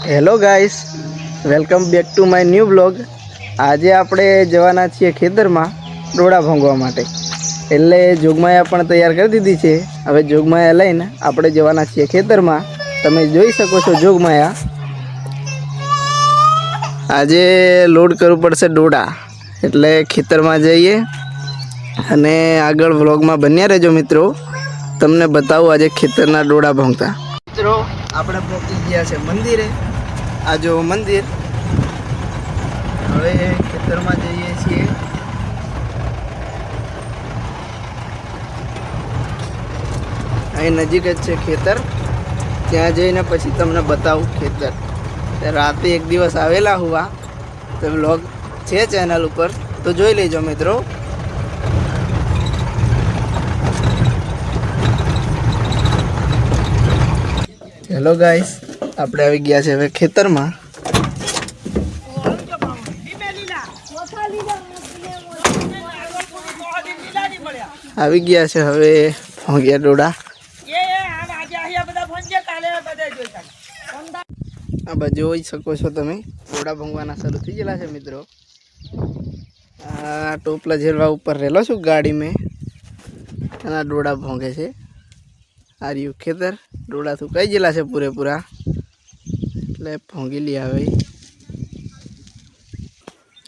Hello guys, welcome back to my new blog. આજે આપણે જવાના છીએ ખેતરમાં ડોડા ભાંગવા માટે. એટલે જોગમાયા પણ તૈયાર કરી દીધી છે. હવે જોગમાયા લઈને આપણે જવાના છીએ ખેતરમાં. તમે જોઈ શકો છો જોગમાયા. આજે લોડ કરવું પડશે ડોડા, એટલે ખેતરમાં જઈએ અને આગળ વ્લોગમાં બન્યા રહેજો મિત્રો. તમને બતાવું આજે ખેતરના ડોડા ભાંગતા. મિત્રો આપણે પહોંચી ગયા છે મંદિરે. આ જો મંદિર. હવે ખેતરમાં જઈએ છીએ. અહીં નજીક જ છે ખેતર. ત્યાં જઈને પછી તમને બતાવું ખેતર. રાતે એક દિવસ આવેલા હુઆ તો વ્લોગ છે ચેનલ ઉપર, તો જોઈ લેજો મિત્રો. હેલો ગાઈસ, આપણે આવી ગયા છે હવે ખેતરમાં. આવી ગયા છે હવે ભોંગ્યા ડોડા. આ બાજુ જોઈ શકો છો તમે, ડોડા ભોંગવાના શરૂ થઈ ગયેલા છે મિત્રો. આ ટોપલા ઝેરવા ઉપર રહેલો છું ગાડી મેં, એના ડોડા ભોંગે છે. આ રહ્યું ખેતર. ડોડા સુકાઈ ગયેલા છે પૂરેપૂરા, એટલે ભોંગી લઈ આવે.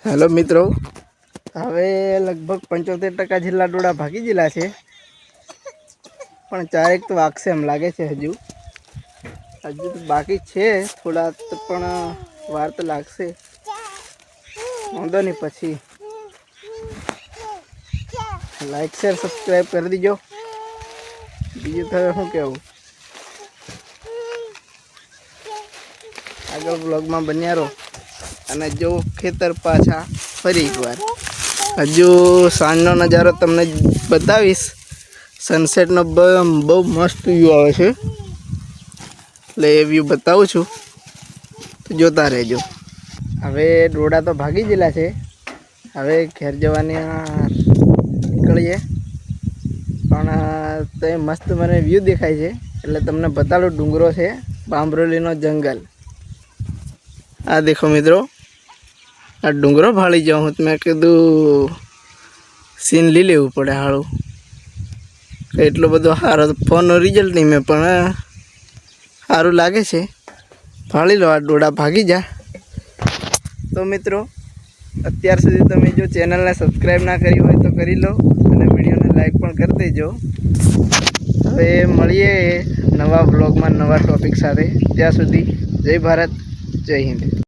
હેલો મિત્રો, હવે લગભગ 75% જેટલા ડોડા ભાગી ગયેલા છે, પણ ચારેક તો વાગશે એમ લાગે છે. હજુ તો બાકી છે થોડા, પણ વાર તો લાગશે. વાંધો નહીં, પછી લાઈક શેર સબસ્ક્રાઈબ કરી દીજો. બીજું તો શું કહેવું, આગળ બ્લોગમાં બન્યા રહો. અને જો ખેતર પાછા ફરી એકવાર હજુ સાંજનો નજારો તમને બતાવીશ. સનસેટનો બહુ મસ્ત વ્યૂ આવે છે, એટલે એ વ્યૂ બતાવું છું, તો જોતા રહેજો. હવે ડોડા તો ભાગી ગયેલા છે. હવે ઘેર જવાની નીકળીએ, પણ તો એ મસ્ત મને વ્યૂ દેખાય છે, એટલે તમને બતાડું. ડુંગરો છે, બાંભરોલીનો જંગલ. આ દેખો મિત્રો, આ ડુંગરો ભાળી જાઉં હું. મેં કીધું સીન લઈ લેવું પડે હાળું. એટલો બધો સારો ફોનનો રિઝલ્ટ નહીં મેં, પણ સારું લાગે છે. ભાળી લો, આ ડોડા ભાગી જા. તો મિત્રો, અત્યાર સુધી તમે જો ચેનલને સબસ્ક્રાઈબ ના કરી હોય તો કરી લો, અને વિડીયોને લાઈક પણ કરી દેજો. હવે મળીએ નવા બ્લોગમાં નવા ટોપિક સાથે. ત્યાં સુધી જય ભારત, જય હિન્દ.